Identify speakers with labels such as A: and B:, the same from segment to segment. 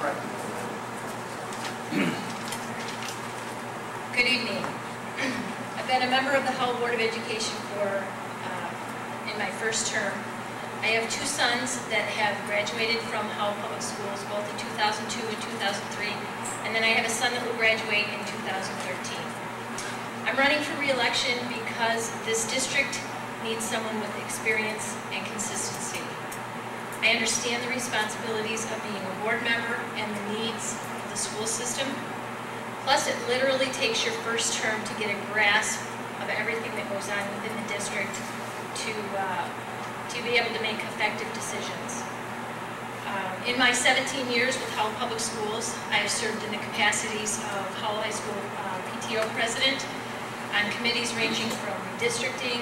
A: Good evening. I've been a member of the Howell Board of Education in my first term. I have two sons that have graduated from Howell Public Schools, both in 2002 and 2003, and then I have a son that will graduate in 2013. I'm running for re-election because this district needs someone with experience and consistency. I understand the responsibilities of being a board member and the needs of the school system. Plus, it literally takes your first term to get a grasp of everything that goes on within the district to be able to make effective decisions. In my 17 years with Howell Public Schools, I have served in the capacities of Howell High School PTO president, on committees ranging from redistricting,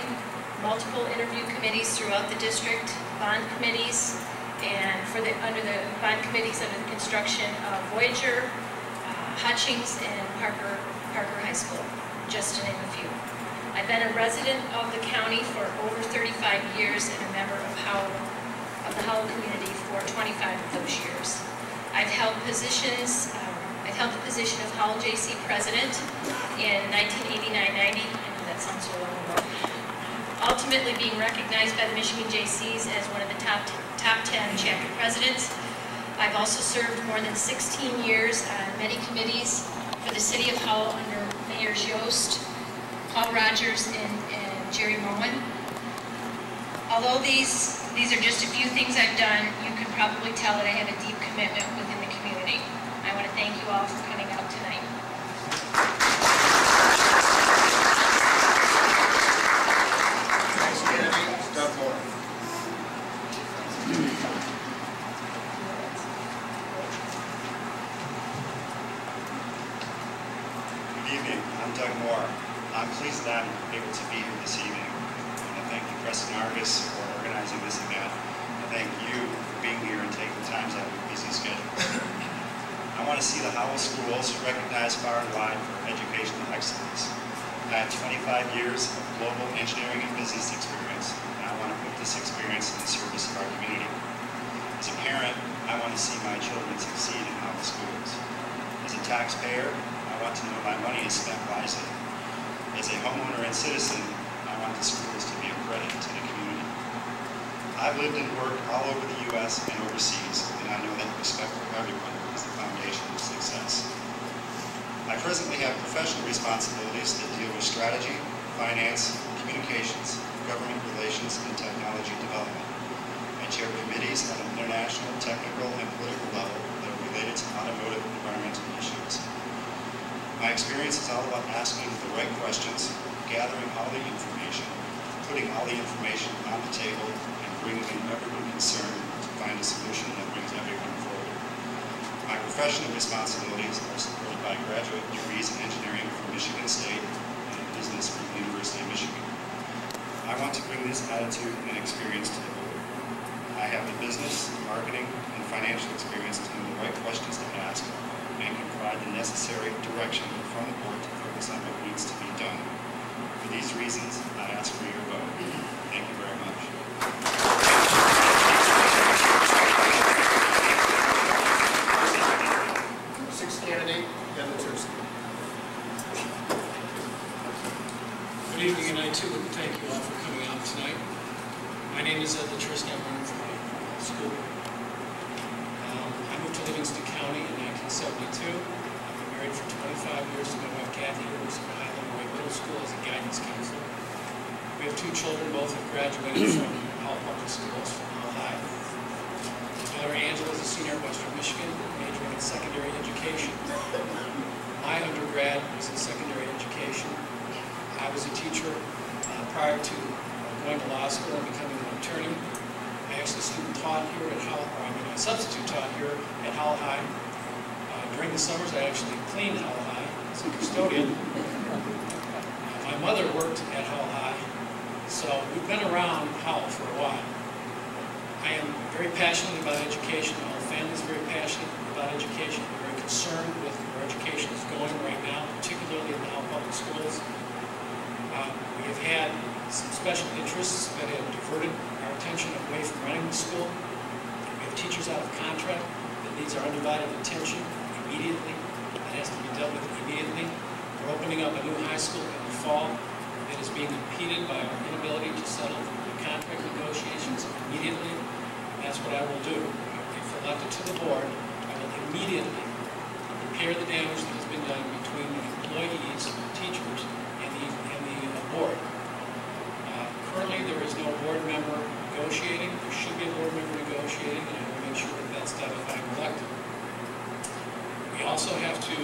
A: multiple interview committees throughout the district, bond committees, and under the bond committees under the construction of Voyager, Hutchings, and Parker High School, just to name a few. I've been a resident of the county for over 35 years and a member of the Howell community for 25 of those years. I've held the position of Howell JC president in 1989-90. I know that sounds so long ago. Ultimately being recognized by the Michigan JCs as one of the top 10 chapter presidents. I've also served more than 16 years on many committees for the City of Howell under Mayors Yost, Paul Rogers, and Jerry Moen. Although these are just a few things I've done, you can probably tell that I have a deep commitment within the community. I want to thank you all for coming out tonight.
B: Thanks, Kennedy. Doug Moore.
C: Good evening. I'm Doug Moore. I'm pleased that I'm able to be here this evening. I want to thank the Press and Argus for organizing this event. I thank you for being here and taking time out of your busy schedule. I want to see the Howell schools recognized far and wide for educational excellence. I have 25 years of global engineering and business experience, and I want to put this experience in the service of our community. As a parent, I want to see my children succeed in Howell schools. As a taxpayer, I want to know my money is spent wisely. As a homeowner and citizen, I want the schools to be a credit to the community. I've lived and worked all over the U.S. and overseas, and I know that respect for everyone is the foundation of success. I presently have professional responsibilities that deal with strategy, finance, communications, government relations, and technology development. I chair committees at an international, technical, and political level that are related to automotive and environmental issues. My experience is all about asking the right questions, gathering all the information, putting all the information on the table, and bringing in everyone concerned to find a solution that brings everyone forward. My professional responsibilities are supported by graduate degrees in engineering from Michigan State and business from the University of Michigan. I want to bring this attitude and experience to the board. I have the business, marketing, and financial experience to know the right questions to ask and can provide the necessary direction from the board to focus on what needs to be done. For these reasons, I ask for your vote. Thank you very much.
B: Sixth candidate, Heather Tursky.
D: Good evening, and I too would thank you all for coming out tonight. My name is Ed Tursky. I'm running for school. I moved to Livingston County in 1972. I've been married for 25 years to my wife Kathy, who was in Highland Way Middle School as a guidance counselor. We have two children, both have graduated from Howell Public Schools from Howell High. My daughter Angela is a senior at Western Michigan, majoring in secondary education. My undergrad was in secondary education. I was a teacher prior to going to law school and becoming an attorney. I actually taught here at Howell, I substitute taught here at Howell High. During the summers, I actually cleaned Howell High as a custodian. My mother worked at Howell High, so we've been around Howell for a while. I am very passionate about education. My whole family is very passionate about education. We're very concerned with where education is going right now, particularly in the Howell Public Schools. We have had some special interests that have diverted our attention away from running the school. We have teachers out of contract that needs our undivided attention immediately. That has to be dealt with immediately. We're opening up a new high school in the fall that is being impeded by our inability to settle the contract negotiations immediately. That's what I will do. If elected to the board, I will immediately repair the damage that has been done between the employees, teachers, and the board. Currently, there is no board member negotiating. There should be a board member negotiating, and I will make sure that that's done if I'm elected. We also have to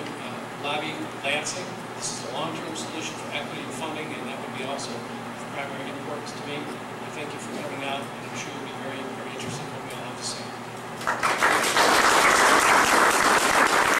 D: lobby Lansing. This is a long-term solution for equity and funding, and that would be also of primary importance to me. I thank you for coming out, and I'm sure you'll be very, very interested in